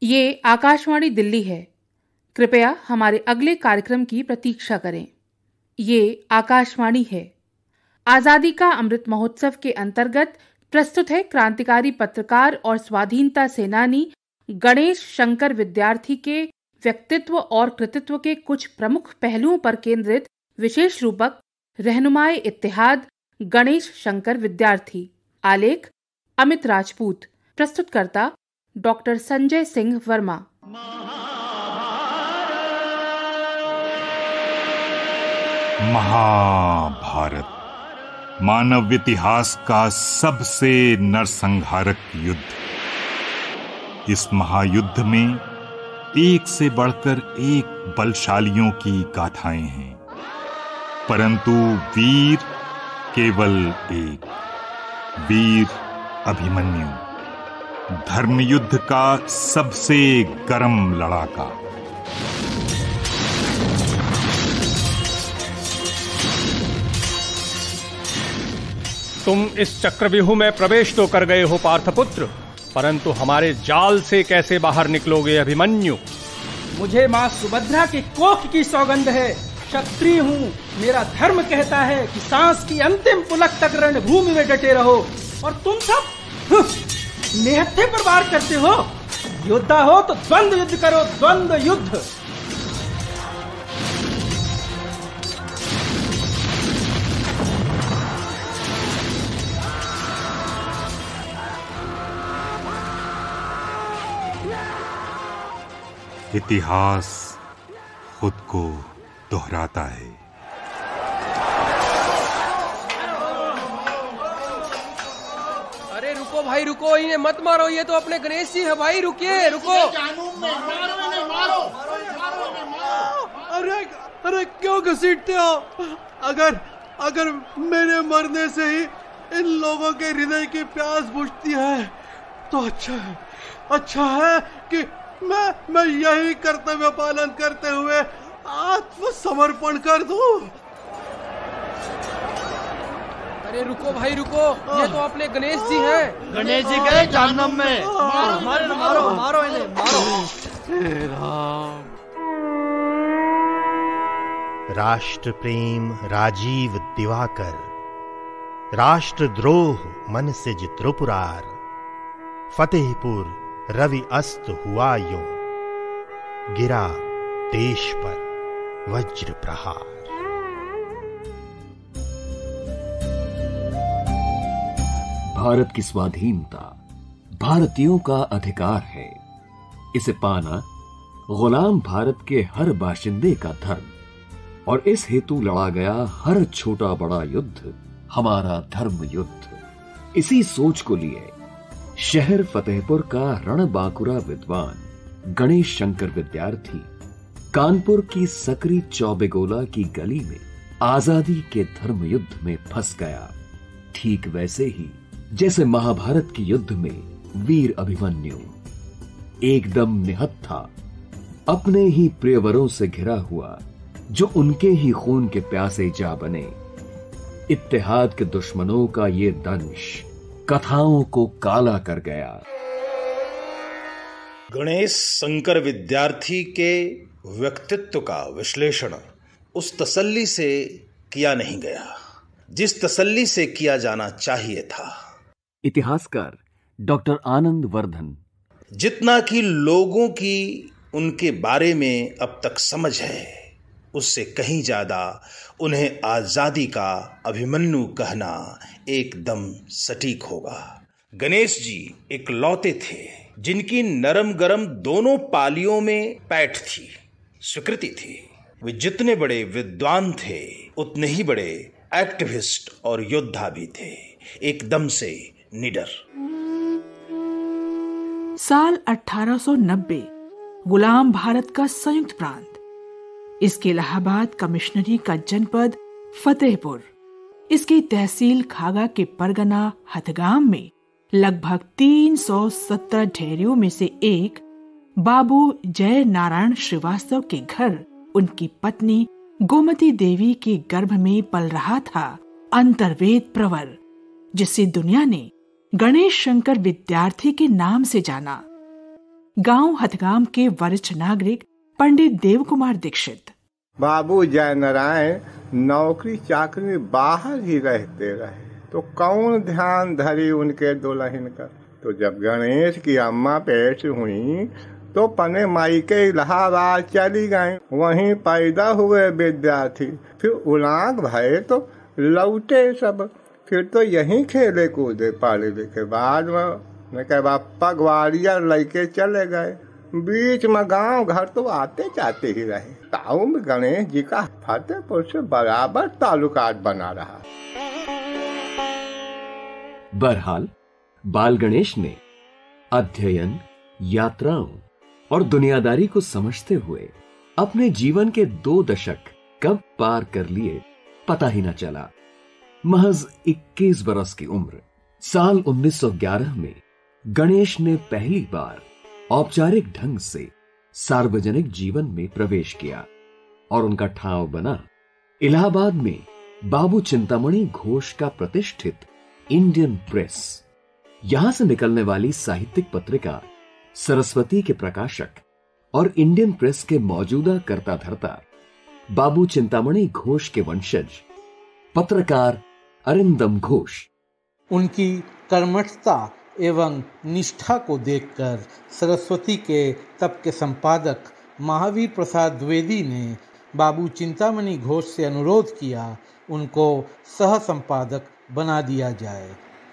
ये आकाशवाणी दिल्ली है। कृपया हमारे अगले कार्यक्रम की प्रतीक्षा करें। ये आकाशवाणी है। आजादी का अमृत महोत्सव के अंतर्गत प्रस्तुत है क्रांतिकारी पत्रकार और स्वाधीनता सेनानी गणेश शंकर विद्यार्थी के व्यक्तित्व और कृतित्व के कुछ प्रमुख पहलुओं पर केंद्रित विशेष रूपक रहनुमाए इत्तेहाद गणेश शंकर विद्यार्थी। आलेख अमित राजपूत। प्रस्तुतकर्ता डॉक्टर संजय सिंह वर्मा। महाभारत मानव इतिहास का सबसे नरसंहारक युद्ध। इस महायुद्ध में एक से बढ़कर एक बलशालियों की गाथाएं हैं, परंतु वीर केवल एक, वीर अभिमन्यु, धर्मयुद्ध का सबसे गर्म लड़ाका। तुम इस चक्रव्यूह में प्रवेश तो कर गए हो पार्थपुत्र, परंतु हमारे जाल से कैसे बाहर निकलोगे अभिमन्यु? मुझे मां सुभद्रा के कोख की सौगंध है। क्षत्रिय हूँ, मेरा धर्म कहता है कि सांस की अंतिम पुलक तक रणभूमि में डटे रहो। और तुम सब निहत्थे पर वार करते हो। योद्धा हो तो द्वंद्व युद्ध करो, द्वंद्व युद्ध। इतिहास खुद को दोहराता है। अरे रुको भाई रुको, इन्हें मत मारो, ये तो अपने गणेश जी है भाई। रुकिए, रुको। अरे क्यों घसीटते हो? अगर मेरे मरने से ही इन लोगों के हृदय की प्यास बुझती है तो अच्छा है कि मैं यही कर्तव्य पालन करते हुए आत्मसमर्पण कर दूं। अरे रुको भाई रुको, ये तो अपने गणेश जी हैं। गणेश जी गए जहन्नम में। मारो इन्हें, मारो। राष्ट्र प्रेम राजीव दिवाकर, राष्ट्रद्रोह मनसिज त्रिपुरार, फतेहपुर रवि अस्त हुआ यूं, गिरा देश पर वज्र प्रहार। भारत की स्वाधीनता भारतीयों का अधिकार है। इसे पाना गुलाम भारत के हर बाशिंदे का धर्म, और इस हेतु लड़ा गया हर छोटा बड़ा युद्ध हमारा धर्म युद्ध। इसी सोच को लिए शहर फतेहपुर का रणबांकुरा विद्वान गणेश शंकर विद्यार्थी कानपुर की सकरी चौबेगोला की गली में आजादी के धर्म युद्ध में फंस गया। ठीक वैसे ही जैसे महाभारत के युद्ध में वीर अभिमन्यु एकदम निहत्था, अपने ही प्रियवरों से घिरा हुआ, जो उनके ही खून के प्यासे जा बने। इत्तेहाद के दुश्मनों का ये दंश कथाओं को काला कर गया। गणेश शंकर विद्यार्थी के व्यक्तित्व का विश्लेषण उस तसल्ली से किया नहीं गया जिस तसल्ली से किया जाना चाहिए था। इतिहासकार डॉक्टर आनंद वर्धन। जितना कि लोगों की उनके बारे में अब तक समझ है, उससे कहीं ज्यादा उन्हें आजादी का अभिमन्यु कहना एकदम सटीक होगा। गणेश जी इकलौते थे जिनकी नरम गरम दोनों पालियों में पैठ थी, स्वीकृति थी। वे जितने बड़े विद्वान थे उतने ही बड़े एक्टिविस्ट और योद्धा भी थे, एकदम से निडर। साल 1890 गुलाम भारत का संयुक्त प्रांत, इसके इलाहाबाद कमिश्नरी का जनपद फतेहपुर, इसकी तहसील खागा के परगना हथगाम में लगभग 370 ढेरियों में से एक बाबू जय नारायण श्रीवास्तव के घर उनकी पत्नी गोमती देवी के गर्भ में पल रहा था अंतर्वेद प्रवर, जिसे दुनिया ने गणेश शंकर विद्यार्थी के नाम से जाना। गांव हथगाम के वरिष्ठ नागरिक पंडित देव कुमार दीक्षित। बाबू जय नारायण नौकरी चाकरी में बाहर ही रहते रहे तो कौन ध्यान धरी उनके दुल्हन का। तो जब गणेश की अम्मा पेश हुई तो पने माई के इलाहाबाद चली गए। वहीं पैदा हुए विद्यार्थी, फिर उलांग भये तो लौटे सब। फिर तो यहीं खेले कूदे पढ़े लिखे। बाद में बापा ग्वालियर लेके चले गए। बीच में गांव घर तो आते जाते ही रहे। ताऊ में गणेश जी का फतेहपुर से बराबर ताल्लुकात बना रहा। बहरहाल बाल गणेश ने अध्ययन, यात्राओं और दुनियादारी को समझते हुए अपने जीवन के 2 दशक कब पार कर लिए पता ही न चला। महज 21 बरस की उम्र साल 1911 में गणेश ने पहली बार औपचारिक ढंग से सार्वजनिक जीवन में प्रवेश किया और उनका ठाव बना इलाहाबाद में बाबू चिंतामणि घोष का प्रतिष्ठित इंडियन प्रेस। यहां से निकलने वाली साहित्यिक पत्रिका सरस्वती के प्रकाशक और इंडियन प्रेस के मौजूदा कर्ता धर्ता बाबू चिंतामणि घोष के वंशज पत्रकार अरिंदम घोष। उनकी कर्मठता एवं निष्ठा को देखकर सरस्वती के तब के संपादक महावीर प्रसाद द्विवेदी ने बाबू चिंतामणि घोष से अनुरोध किया उनको सह संपादक बना दिया जाए।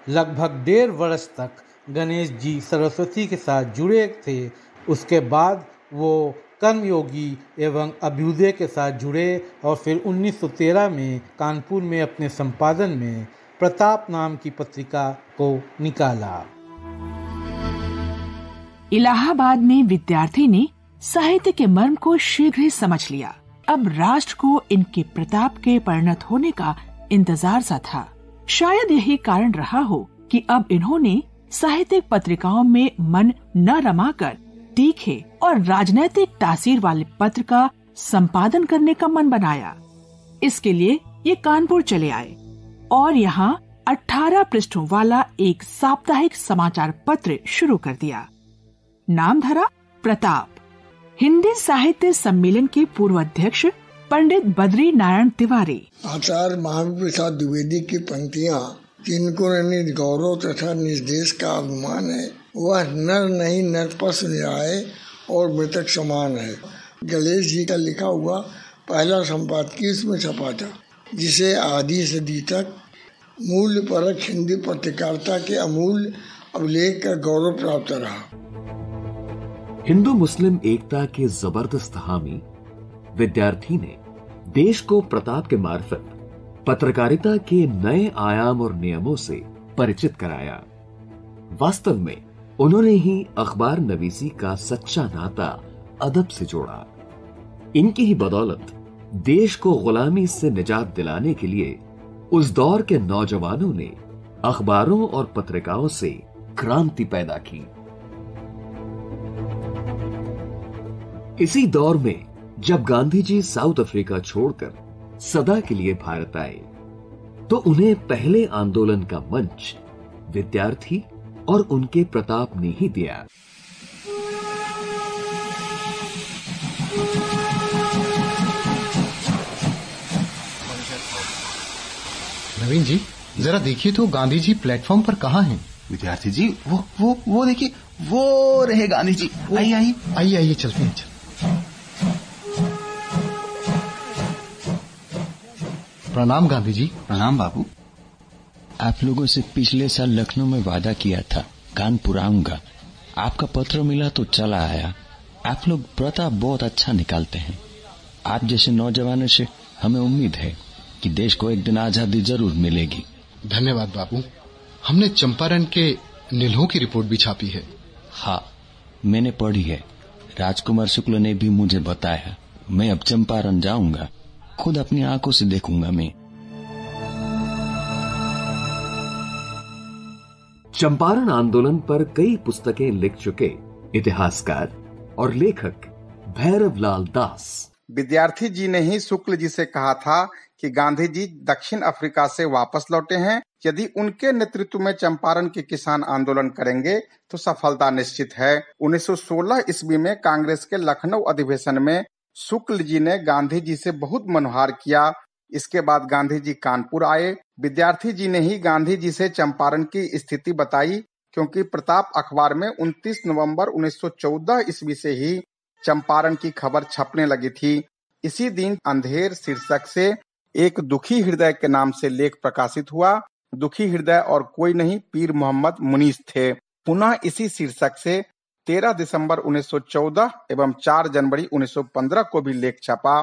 लगभग 1.5 वर्ष तक गणेश जी सरस्वती के साथ जुड़े थे। उसके बाद वो कर्मयोगी एवं अभ्युदय के साथ जुड़े और फिर 1913 में कानपुर में अपने संपादन में प्रताप नाम की पत्रिका को निकाला। इलाहाबाद में विद्यार्थी ने साहित्य के मर्म को शीघ्र ही समझ लिया। अब राष्ट्र को इनके प्रताप के परिणत होने का इंतजार सा था। शायद यही कारण रहा हो कि अब इन्होंने साहित्यिक पत्रिकाओं में मन न रमाकर तीखे और राजनैतिक तासीर वाले पत्र का संपादन करने का मन बनाया। इसके लिए ये कानपुर चले आए और यहाँ 18 पृष्ठों वाला एक साप्ताहिक समाचार पत्र शुरू कर दिया। नाम धरा प्रताप। हिंदी साहित्य सम्मेलन के पूर्व अध्यक्ष पंडित बद्री नारायण तिवारी। आचार्य महावीर प्रसाद द्विवेदी की पंक्तियाँ, जिनको गौरव तथा निज देश का अभिमान है, वह नर नहीं नरपस न्याय और मृतक समान है। गणेश जी का लिखा हुआ पहला संपादकीय इसमें छपा था, जिसे आदि सदी तक मूल्य परक हिंदी पत्रकारिता के अमूल्य अभिलेख का गौरव प्राप्त रहा। हिंदू मुस्लिम एकता के जबरदस्त हामी विद्यार्थी ने देश को प्रताप के मार्फत पत्रकारिता के नए आयाम और नियमों से परिचित कराया। वास्तव में उन्होंने ही अखबार नवीसी का सच्चा नाता अदब से जोड़ा। इनकी ही बदौलत देश को गुलामी से निजात दिलाने के लिए उस दौर के नौजवानों ने अखबारों और पत्रिकाओं से क्रांति पैदा की। इसी दौर में जब गांधी जी साउथ अफ्रीका छोड़कर सदा के लिए भारत आए, तो उन्हें पहले आंदोलन का मंच विद्यार्थी और उनके प्रताप ने ही दिया। नवीन जी, जरा देखिए तो गांधी जी प्लेटफॉर्म पर कहाँ हैं? विद्यार्थी जी, वो देखिए, वो रहे गांधी जी। आइए चलते हैं। प्रणाम गांधी जी। प्रणाम बाबू। आप लोगों से पिछले साल लखनऊ में वादा किया था, कानपुर आऊंगा। आपका पत्र मिला तो चला आया। आप लोग प्रताप बहुत अच्छा निकालते हैं। आप जैसे नौजवानों से हमें उम्मीद है कि देश को एक दिन आजादी जरूर मिलेगी। धन्यवाद बाबू। हमने चंपारण के नील्हों की रिपोर्ट भी छापी है। हाँ, मैंने पढ़ी है। राजकुमार शुक्ल ने भी मुझे बताया। मैं अब चंपारण जाऊंगा, खुद अपनी आंखों से देखूंगा। मैं चंपारण आंदोलन पर कई पुस्तकें लिख चुके इतिहासकार और लेखक भैरव लाल दास विद्यार्थी जी ने ही शुक्ल जी से कहा था कि गांधी जी दक्षिण अफ्रीका से वापस लौटे हैं, यदि उनके नेतृत्व में चंपारण के किसान आंदोलन करेंगे तो सफलता निश्चित है। 1916 ईस्वी में कांग्रेस के लखनऊ अधिवेशन में शुक्ल जी ने गांधी जी से बहुत मनोहार किया। इसके बाद गांधी जी कानपुर आए। विद्यार्थी जी ने ही गांधी जी से चंपारण की स्थिति बताई, क्योंकि प्रताप अखबार में 29 नवंबर 1914 ईस्वी से ही चंपारण की खबर छपने लगी थी। इसी दिन अंधेर शीर्षक से एक दुखी हृदय के नाम से लेख प्रकाशित हुआ। दुखी हृदय और कोई नहीं, पीर मोहम्मद मुनीस थे। पुनः इसी शीर्षक से 13 दिसंबर 1914 एवं 4 जनवरी 1915 को भी लेख छपा।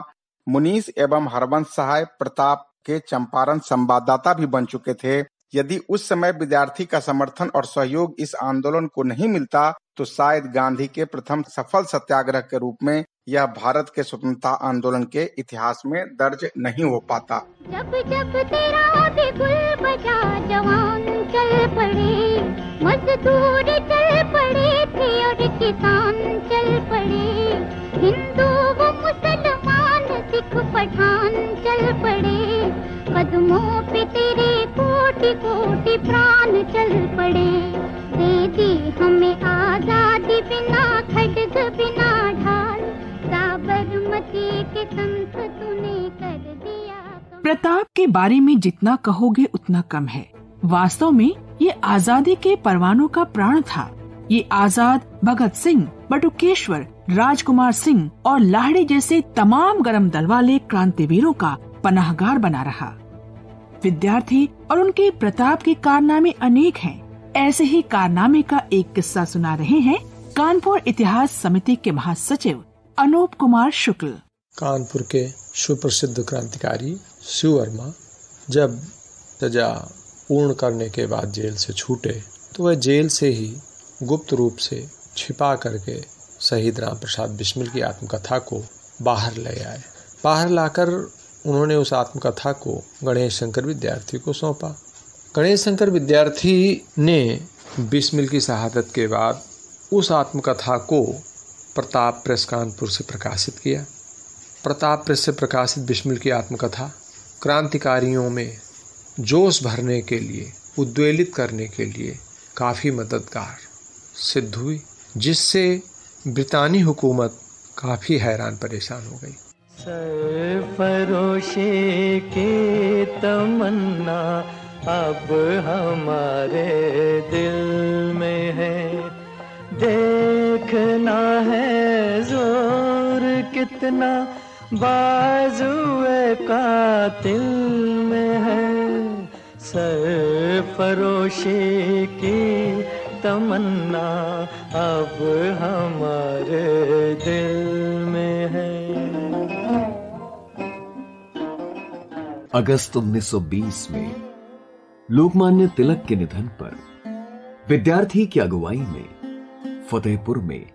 मुनीस एवं हरवंश सहाय प्रताप के चंपारण संवाददाता भी बन चुके थे। यदि उस समय विद्यार्थी का समर्थन और सहयोग इस आंदोलन को नहीं मिलता तो शायद गांधी के प्रथम सफल सत्याग्रह के रूप में यह भारत के स्वतंत्रता आंदोलन के इतिहास में दर्ज नहीं हो पाता। जब जब तेरा बिगुल बजा जवान चल पड़े, मजदूर चल पड़े थे और किसान चल पड़े, हिंदू व मुसलमान सिख पठान चल पड़े, कदमों पे तेरे कोटि कोटि प्राण चल पड़े, दे दी हमें आजादी बिना खड्ग बिना ढाल, साबरमती के संत तूने कर दिया। प्रताप के बारे में जितना कहोगे उतना कम है। वास्तव में ये आजादी के परवानों का प्राण था। ये आजाद भगत सिंह, बटुकेश्वर, राजकुमार सिंह और लाहिड़ी जैसे तमाम गरम दल वाले क्रांतिवीरों का पनाहगार बना रहा। विद्यार्थी और उनके प्रताप के कारनामे अनेक हैं। ऐसे ही कारनामे का एक किस्सा सुना रहे हैं कानपुर इतिहास समिति के महासचिव अनूप कुमार शुक्ल। कानपुर के सुप्रसिद्ध क्रांतिकारी शिव वर्मा जब सजा पूर्ण करने के बाद जेल से छूटे तो वह जेल से ही गुप्त रूप से छिपा करके शहीद राम प्रसाद बिस्मिल की आत्मकथा को बाहर ले आए। बाहर लाकर उन्होंने उस आत्मकथा को गणेश शंकर विद्यार्थी को सौंपा। गणेश शंकर विद्यार्थी ने बिस्मिल की शहादत के बाद उस आत्मकथा को प्रताप प्रेस कानपुर से प्रकाशित किया। प्रताप प्रेस से प्रकाशित बिस्मिल की आत्मकथा क्रांतिकारियों में जोश भरने के लिए, उद्वेलित करने के लिए काफ़ी मददगार सिद्ध हुई, जिससे ब्रितानी हुकूमत काफ़ी हैरान परेशान हो गई। सरफरोशी की तमन्ना अब हमारे दिल में है, देखना है जोर कितना बाजुए कातिल में है, सरफरोशी की तमन्ना अब हमारे दिल में है। अगस्त 1920 में लोकमान्य तिलक के निधन पर विद्यार्थी की अगुवाई में फतेहपुर में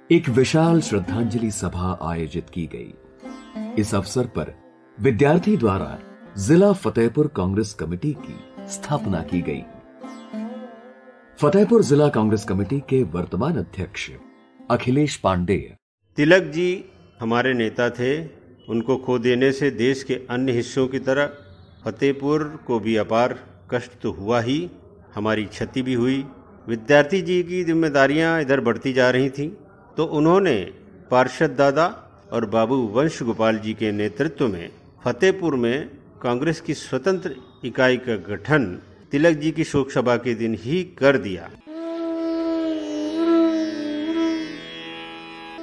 एक विशाल श्रद्धांजलि सभा आयोजित की गई। इस अवसर पर विद्यार्थी द्वारा जिला फतेहपुर कांग्रेस कमेटी की स्थापना की गई। फतेहपुर जिला कांग्रेस कमेटी के वर्तमान अध्यक्ष अखिलेश पांडेय। तिलक जी हमारे नेता थे। उनको खो देने से देश के अन्य हिस्सों की तरह फतेहपुर को भी अपार कष्ट तो हुआ ही, हमारी क्षति भी हुई। विद्यार्थी जी की जिम्मेदारियां इधर बढ़ती जा रही थीं, तो उन्होंने पार्षद दादा और बाबू वंश गोपाल जी के नेतृत्व में फतेहपुर में कांग्रेस की स्वतंत्र इकाई का गठन तिलक जी की शोक सभा के दिन ही कर दिया।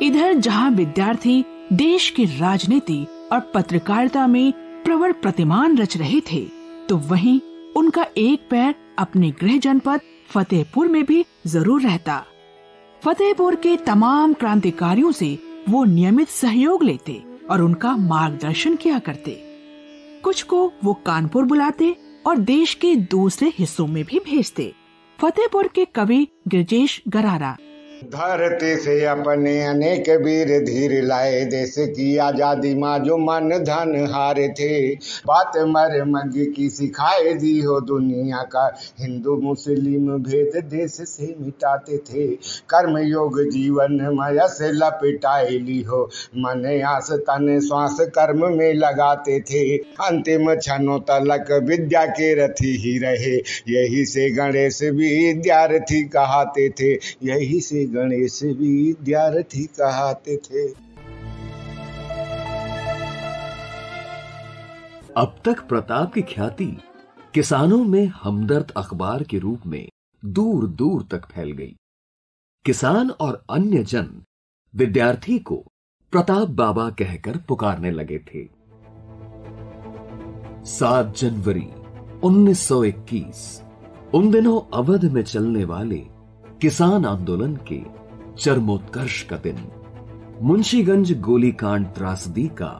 इधर जहां विद्यार्थी देश की राजनीति और पत्रकारिता में प्रवर प्रतिमान रच रहे थे, तो वहीं उनका एक पैर अपने गृह जनपद फतेहपुर में भी जरूर रहता। फतेहपुर के तमाम क्रांतिकारियों से वो नियमित सहयोग लेते और उनका मार्गदर्शन किया करते। कुछ को वो कानपुर बुलाते और देश के दूसरे हिस्सों में भी भेजते। फतेहपुर के कवि गिरजेश गरारा धरती से अपने अनेक वीर धीर लाए, देश की आजादी माँ जो मन धन हारे थे। बात मर्मज्ञ की सिखाए दी हो दुनिया का, हिंदू मुस्लिम भेद देश से मिटाते थे। कर्म योग जीवन माया से लपेटाए ली हो, मन आस तन श्वास कर्म में लगाते थे। अंतिम क्षणों तलक विद्या के रथी ही रहे, यही से गणेश विद्यार्थी कहाते थे, यही से गणेश विद्यार्थी कहाते थे। अब तक प्रताप की ख्याति किसानों में हमदर्द अखबार के रूप में दूर दूर तक फैल गई। किसान और अन्य जन विद्यार्थी को प्रताप बाबा कहकर पुकारने लगे थे। 7 जनवरी 1921 उन दिनों अवध में चलने वाले किसान आंदोलन के चरमोत्कर्ष का दिन, मुंशीगंज गोलीकांड त्रासदी का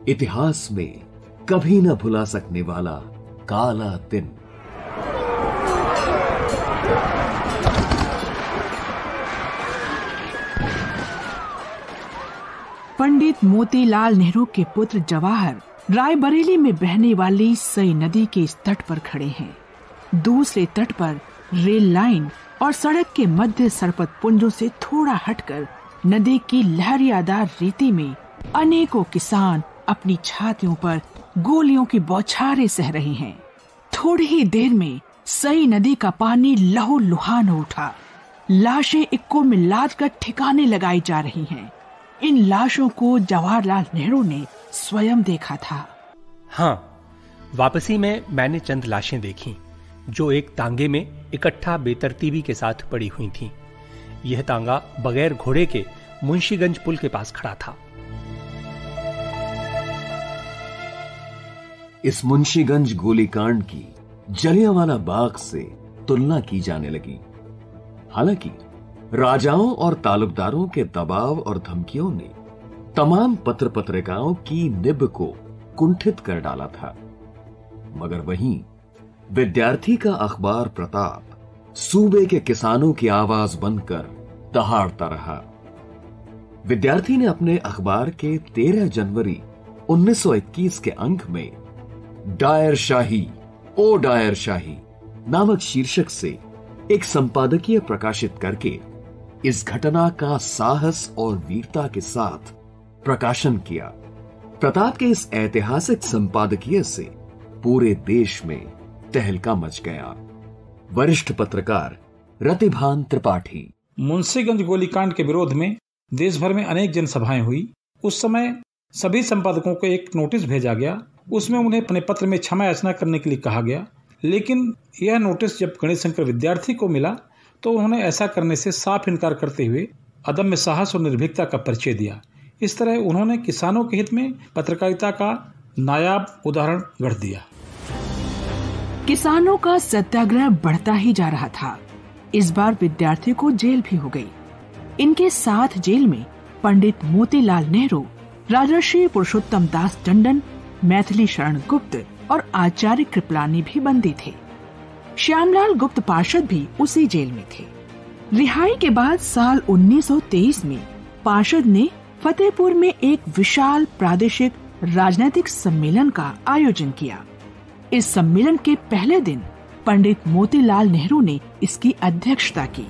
इतिहास में कभी न भुला सकने वाला काला दिन। पंडित मोतीलाल नेहरू के पुत्र जवाहर रायबरेली में बहने वाली सई नदी के इस तट पर खड़े हैं। दूसरे तट पर रेल लाइन और सड़क के मध्य सरपत पुंजों से थोड़ा हटकर नदी की लहरियादार रेती में अनेकों किसान अपनी छातियों पर गोलियों की बौछारें सह रहे हैं। थोड़ी ही देर में सई नदी का पानी लहूलुहान हो उठा। लाशें इक्को में लाद कर ठिकाने लगाई जा रही हैं। इन लाशों को जवाहरलाल नेहरू ने स्वयं देखा था। हाँ, वापसी में मैंने चंद लाशें देखी जो एक तांगे में इकट्ठा बेतरतीबी के साथ पड़ी हुई थीं। यह तांगा बगैर घोड़े के मुंशीगंज पुल के पास खड़ा था। इस मुंशीगंज गोलीकांड की जलियांवाला बाग से तुलना की जाने लगी। हालांकि राजाओं और तालुकदारों के दबाव और धमकियों ने तमाम पत्र पत्रिकाओं की निब को कुंठित कर डाला था, मगर वहीं विद्यार्थी का अखबार प्रताप सूबे के किसानों की आवाज बनकर दहाड़ता रहा। विद्यार्थी ने अपने अखबार के 13 जनवरी 1921 के अंक में डायर शाही ओ डायर शाही नामक शीर्षक से एक संपादकीय प्रकाशित करके इस घटना का साहस और वीरता के साथ प्रकाशन किया। प्रताप के इस ऐतिहासिक संपादकीय से पूरे देश में तहलका मच गया। वरिष्ठ पत्रकार रतिभान त्रिपाठी। मुंशीगंज गोलीकांड के विरोध में देश भर में अनेक जनसभाएं हुई। उस समय सभी संपादकों को एक नोटिस भेजा गया। उसमें उन्हें अपने पत्र में क्षमा याचना करने के लिए कहा गया, लेकिन यह नोटिस जब गणेश शंकर विद्यार्थी को मिला तो उन्होंने ऐसा करने से साफ इनकार करते हुए अदम्य साहस और निर्भीकता का परिचय दिया। इस तरह उन्होंने किसानों के हित में पत्रकारिता का नायाब उदाहरण गढ़ दिया। किसानों का सत्याग्रह बढ़ता ही जा रहा था। इस बार विद्यार्थियों को जेल भी हो गई। इनके साथ जेल में पंडित मोतीलाल नेहरू, राजर्षि पुरुषोत्तम दास टंडन, मैथिली शरण गुप्त और आचार्य कृपलानी भी बंदी थे। श्यामलाल गुप्त पार्षद भी उसी जेल में थे। रिहाई के बाद साल 1923 में पार्षद ने फतेहपुर में एक विशाल प्रादेशिक राजनीतिक सम्मेलन का आयोजन किया। इस सम्मेलन के पहले दिन पंडित मोतीलाल नेहरू ने इसकी अध्यक्षता की।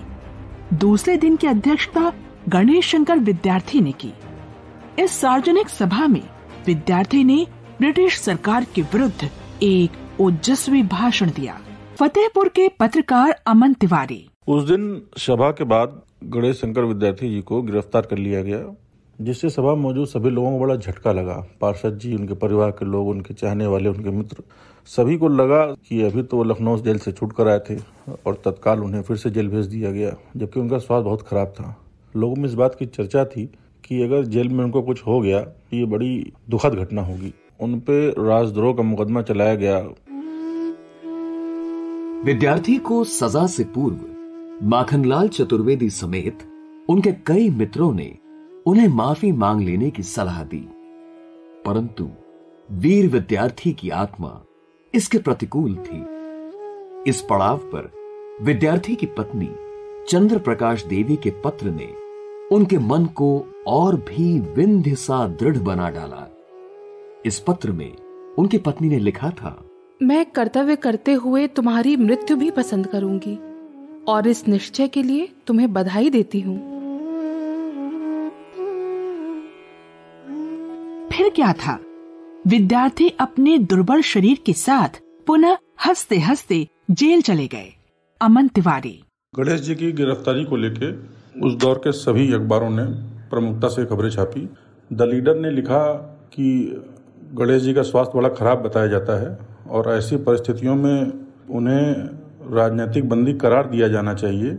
दूसरे दिन की अध्यक्षता गणेश शंकर विद्यार्थी ने की। इस सार्वजनिक सभा में विद्यार्थी ने ब्रिटिश सरकार के विरुद्ध एक ओजस्वी भाषण दिया। फतेहपुर के पत्रकार अमन तिवारी। उस दिन सभा के बाद गणेश शंकर विद्यार्थी जी को गिरफ्तार कर लिया गया, जिससे सभा में मौजूद सभी लोगों को बड़ा झटका लगा। पार्षद जी, उनके परिवार के लोग, उनके चाहने वाले, उनके मित्र, सभी को लगा कि अभी तो वो लखनऊ जेल से छूट कर आए थे और तत्काल उन्हें फिर से जेल भेज दिया गया, जबकि उनका स्वास्थ्य बहुत खराब था। लोगों में इस बात की चर्चा थी कि अगर जेल में उनको कुछ हो गया तो ये बड़ी दुखद घटना होगी। उन पे राजद्रोह का मुकदमा चलाया गया। विद्यार्थी को सजा से पूर्व माखनलाल चतुर्वेदी समेत उनके कई मित्रों ने उन्हें माफी मांग लेने की सलाह दी, परंतु वीर विद्यार्थी की आत्मा इसके प्रतिकूल थी। इस पड़ाव पर विद्यार्थी की पत्नी चंद्र प्रकाश देवी के पत्र ने उनके मन को और भी विंध्य सा दृढ़ बना डाला। इस पत्र में उनकी पत्नी ने लिखा था, मैं कर्तव्य करते हुए तुम्हारी मृत्यु भी पसंद करूंगी और इस निश्चय के लिए तुम्हें बधाई देती हूँ। फिर क्या था, विद्यार्थी अपने दुर्बल शरीर के साथ पुनः हंसते हंसते जेल चले गए। अमन तिवारी। गणेश जी की गिरफ्तारी को लेकर उस दौर के सभी अखबारों ने प्रमुखता से खबरें छापी। द लीडर ने लिखा कि गणेश जी का स्वास्थ्य बड़ा खराब बताया जाता है और ऐसी परिस्थितियों में उन्हें राजनीतिक बंदी करार दिया जाना चाहिए,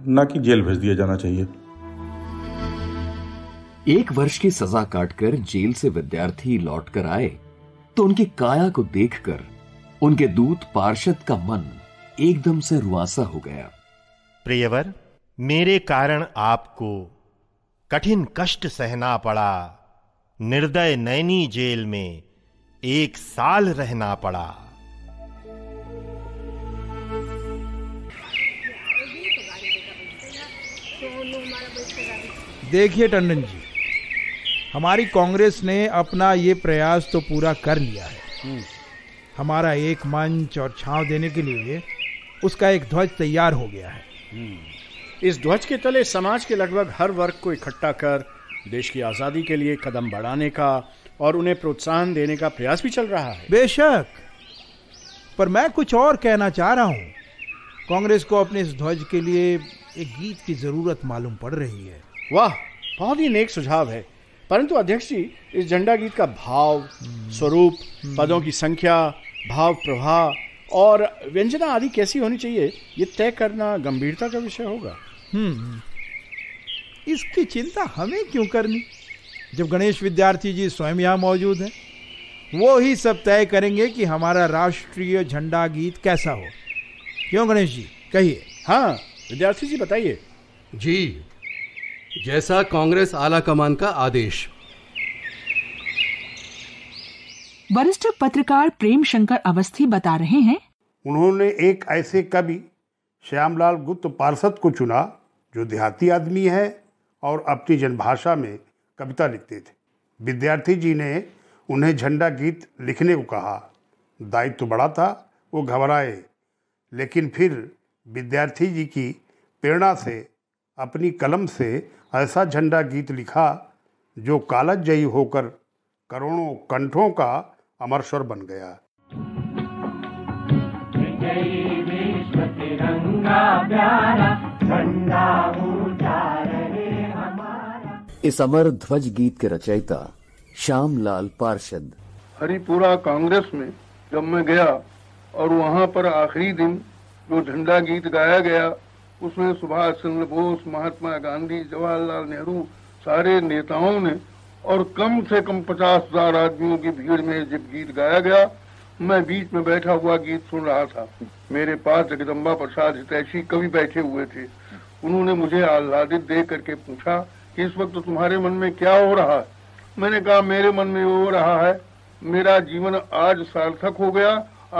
न कि जेल भेज दिया जाना चाहिए। 1 वर्ष की सजा काटकर जेल से विद्यार्थी लौटकर आए तो उनकी काया को देखकर उनके दूत पार्षद का मन एकदम से रुआसा हो गया। प्रियवर, मेरे कारण आपको कठिन कष्ट सहना पड़ा। निर्दय नैनी जेल में 1 साल रहना पड़ा। देखिए टंडन जी, हमारी कांग्रेस ने अपना ये प्रयास तो पूरा कर लिया है। हमारा एक मंच और छांव देने के लिए उसका एक ध्वज तैयार हो गया है। इस ध्वज के तले समाज के लगभग हर वर्ग को इकट्ठा कर देश की आजादी के लिए कदम बढ़ाने का और उन्हें प्रोत्साहन देने का प्रयास भी चल रहा है। बेशक, पर मैं कुछ और कहना चाह रहा हूँ। कांग्रेस को अपने इस ध्वज के लिए एक गीत की जरूरत मालूम पड़ रही है। वाह, बहुत ही नेक सुझाव है। परंतु अध्यक्ष जी, इस झंडा गीत का भाव, स्वरूप, पदों की संख्या, भाव प्रवाह और व्यंजना आदि कैसी होनी चाहिए, ये तय करना गंभीरता का विषय होगा। इसकी चिंता हमें क्यों करनी, जब गणेश विद्यार्थी जी स्वयं यहाँ मौजूद हैं। वो ही सब तय करेंगे कि हमारा राष्ट्रीय झंडा गीत कैसा हो। क्यों गणेश जी, कहिए। हाँ विद्यार्थी जी, बताइए। जी, जैसा कांग्रेस आला कमान का आदेश। वरिष्ठ पत्रकार प्रेम शंकर अवस्थी बता रहे हैं, उन्होंने एक ऐसे कवि श्यामलाल गुप्त पार्षद को चुना जो देहाती आदमी है और अपनी जनभाषा में कविता लिखते थे। विद्यार्थी जी ने उन्हें झंडा गीत लिखने को कहा। दायित्व तो बड़ा था, वो घबराए, लेकिन फिर विद्यार्थी जी की प्रेरणा से अपनी कलम से ऐसा झंडा गीत लिखा जो कालज जयी होकर करोड़ों कंठों का अमर स्वर बन गया। इस अमर ध्वज गीत के रचयिता श्यामलाल पार्षद। हरिपुरा कांग्रेस में जब मैं गया और वहाँ पर आखिरी दिन जो झंडा गीत गाया गया, उसमें सुभाष चंद्र बोस, महात्मा गांधी, जवाहरलाल नेहरू, सारे नेताओं ने और कम से कम 50,000 आदमियों की भीड़ में जब गीत गाया गया, मैं बीच में बैठा हुआ गीत सुन रहा था। मेरे पास जगदम्बा प्रसाद हितैषी कवि बैठे हुए थे। उन्होंने मुझे आह्लादित देख करके पूछा कि इस वक्त तुम्हारे मन में क्या हो रहा है। मैंने कहा, मेरे मन में हो रहा है, मेरा जीवन आज सार्थक हो गया।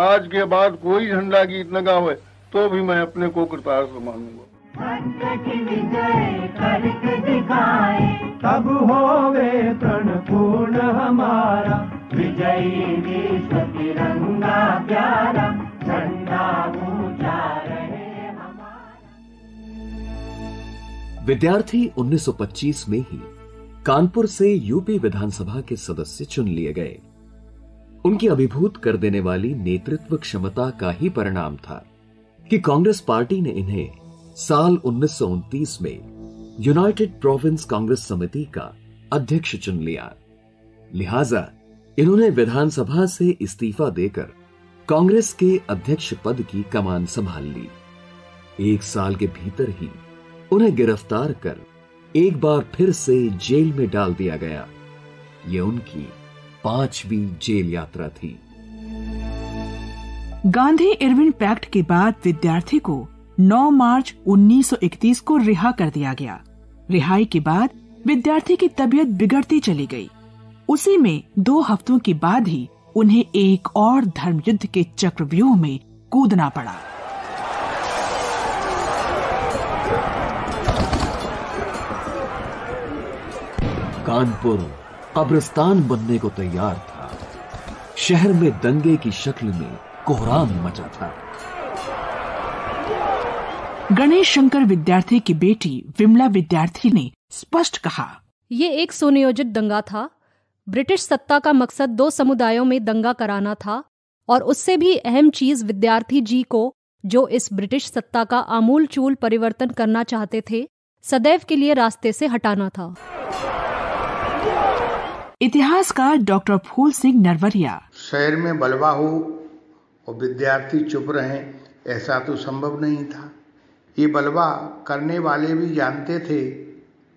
आज के बाद कोई झंडा गीत न गावे तो भी मैं अपने को कृतार्थ मानूंगा। तब होवे तृणपूर्ण हमारा, विजयी विश्व तिरंगा प्यारा, झंडा ऊंचा रहे हमारा। विद्यार्थी 1925 में ही कानपुर से यूपी विधानसभा के सदस्य चुन लिए गए। उनकी अभिभूत कर देने वाली नेतृत्व क्षमता का ही परिणाम था कि कांग्रेस पार्टी ने इन्हें साल 1929 में यूनाइटेड प्रोविंस कांग्रेस समिति का अध्यक्ष चुन लिया। लिहाजा इन्होंने विधानसभा से इस्तीफा देकर कांग्रेस के अध्यक्ष पद की कमान संभाल ली। 1 साल के भीतर ही उन्हें गिरफ्तार कर एक बार फिर से जेल में डाल दिया गया। ये उनकी 5वीं जेल यात्रा थी। गांधी इरविन पैक्ट के बाद विद्यार्थी को 9 मार्च 1931 को रिहा कर दिया गया। रिहाई के बाद विद्यार्थी की तबीयत बिगड़ती चली गई। उसी में 2 हफ्तों के बाद ही उन्हें एक और धर्मयुद्ध के चक्रव्यूह में कूदना पड़ा। कानपुर कब्रिस्तान बनने को तैयार था। शहर में दंगे की शक्ल में कोहराम मचा था। गणेश शंकर विद्यार्थी की बेटी विमला विद्यार्थी ने स्पष्ट कहा, ये एक सुनियोजित दंगा था। ब्रिटिश सत्ता का मकसद दो समुदायों में दंगा कराना था और उससे भी अहम चीज विद्यार्थी जी को, जो इस ब्रिटिश सत्ता का आमूल चूल परिवर्तन करना चाहते थे, सदैव के लिए रास्ते से हटाना था। इतिहासकार डॉक्टर फूल सिंह नरवरिया, शहर में बलवा हो और विद्यार्थी चुप रहें, ऐसा तो संभव नहीं था। ये बलवा करने वाले भी जानते थे।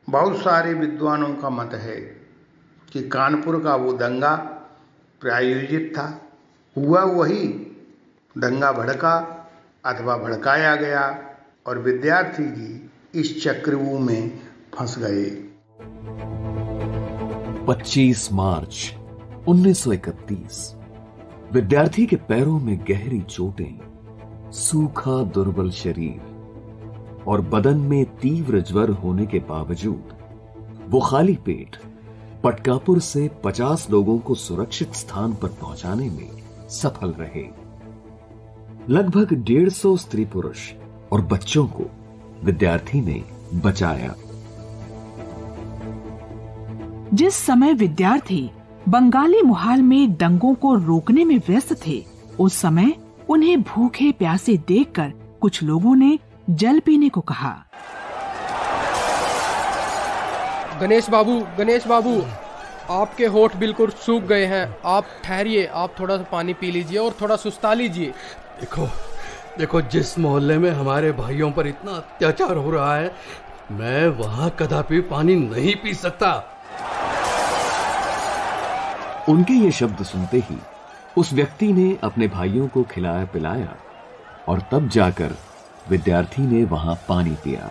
बहुत सारे विद्वानों का मत है कि कानपुर का वो दंगा प्रायोजित था। हुआ वही, दंगा भड़का अथवा भड़काया गया और विद्यार्थी जी इस चक्रव्यूह में फंस गए। 25 मार्च 1931 विद्यार्थी के पैरों में गहरी चोटें, सूखा दुर्बल शरीर और बदन में तीव्र ज्वर होने के बावजूद वो खाली पेट पटकापुर से 50 लोगों को सुरक्षित स्थान पर पहुंचाने में सफल रहे। लगभग 150 स्त्री पुरुष और बच्चों को विद्यार्थी ने बचाया। जिस समय विद्यार्थी बंगाली मुहाल में दंगों को रोकने में व्यस्त थे, उस समय उन्हें भूखे प्यासे देखकर कुछ लोगों ने जल पीने को कहा। गणेश बाबू, आपके होठ बिल्कुल सूख गए हैं। आप ठहरिए, आप थोड़ा सा पानी पी लीजिए और थोड़ा सुस्ता लीजिए। देखो, जिस मोहल्ले में हमारे भाइयों पर इतना अत्याचार हो रहा है, मैं वहां कदापि पानी नहीं पी सकता। उनके ये शब्द सुनते ही उस व्यक्ति ने अपने भाइयों को खिलाया पिलाया और तब जाकर विद्यार्थी ने वहां पानी पिया,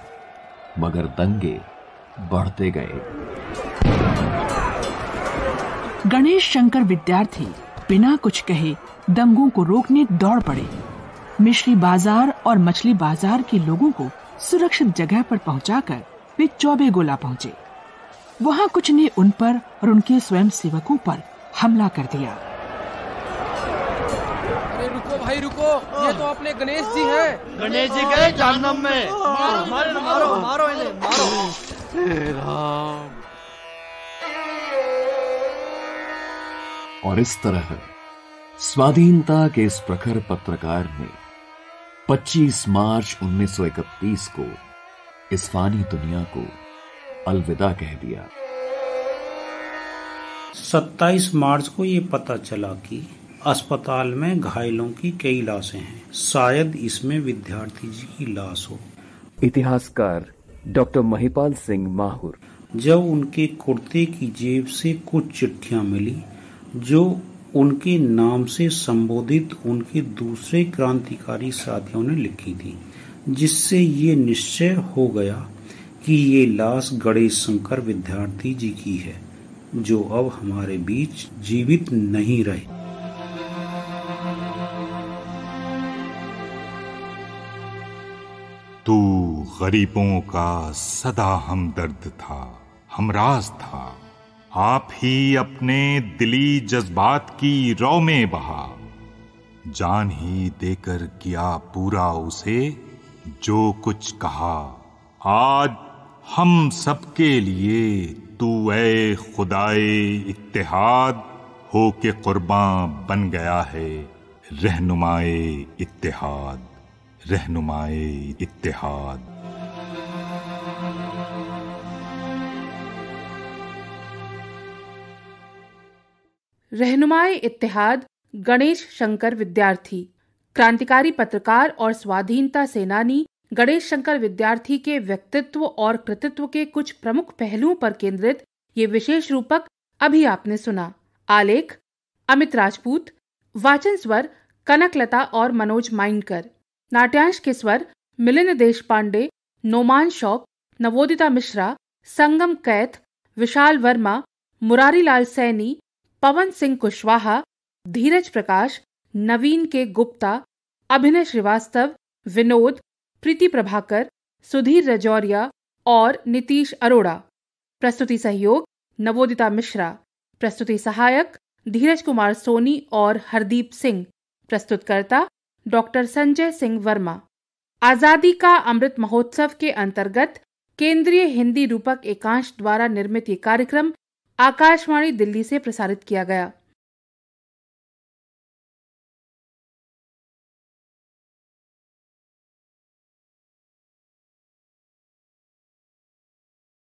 मगर दंगे बढ़ते गए। गणेश शंकर विद्यार्थी बिना कुछ कहे दंगों को रोकने दौड़ पड़े। मिश्री बाजार और मछली बाजार के लोगों को सुरक्षित जगह पर पहुंचाकर वे चौबे गोला पहुंचे। वहां कुछ ने उन पर और उनके स्वयं सेवकों पर हमला कर दिया। अरे रुको भाई रुको, ये तो अपने गणेश जी हैं। गणेश जी गए जहन्नम में। मारो इन्हें, मारो। और इस तरह स्वाधीनता के इस प्रखर पत्रकार ने 25 मार्च 1931 को इस फानी दुनिया को अलविदा कह दिया। 27 मार्च को ये पता चला कि अस्पताल में घायलों की कई लाशें हैं। शायद इसमें विद्यार्थी जी की लाश हो। इतिहासकार डॉक्टर महिपाल सिंह माहुर, जब उनके कुर्ते की जेब से कुछ चिट्ठियां मिली जो उनके नाम से संबोधित उनके दूसरे क्रांतिकारी साथियों ने लिखी थी, जिससे ये निश्चय हो गया कि ये लाश गणेश शंकर विद्यार्थी जी की है, जो अब हमारे बीच जीवित नहीं रहे। तू गरीबों का सदा हमदर्द था, हमराज था। आप ही अपने दिली जज्बात की रौ में बहा, जान ही देकर किया पूरा उसे जो कुछ कहा। आज हम सबके लिए तू ए खुदाए इत्तेहाद हो के कुर्बान बन गया है। रहनुमाए इत्तेहाद, रहनुमाए इत्तेहाद। रहनुमाए इत्तेहाद गणेश शंकर विद्यार्थी। क्रांतिकारी पत्रकार और स्वाधीनता सेनानी गणेश शंकर विद्यार्थी के व्यक्तित्व और कृतित्व के कुछ प्रमुख पहलुओं पर केंद्रित ये विशेष रूपक अभी आपने सुना। आलेख अमित राजपूत, वाचन स्वर कनकलता और मनोज माइंडकर, नाट्यांश के स्वर मिलिंद देशपांडे, नोमान शौक, नवोदिता मिश्रा, संगम कैथ, विशाल वर्मा, मुरारी लाल सैनी, पवन सिंह कुशवाहा, धीरज प्रकाश, नवीन के गुप्ता, अभिनय श्रीवास्तव, विनोद, प्रीति प्रभाकर, सुधीर रजौरिया और नीतीश अरोड़ा। प्रस्तुति सहयोग नवोदिता मिश्रा, प्रस्तुति सहायक धीरज कुमार सोनी और हरदीप सिंह, प्रस्तुतकर्ता डॉक्टर संजय सिंह वर्मा। आजादी का अमृत महोत्सव के अंतर्गत केंद्रीय हिंदी रूपक एकांश द्वारा निर्मित ये कार्यक्रम आकाशवाणी दिल्ली से प्रसारित किया गया।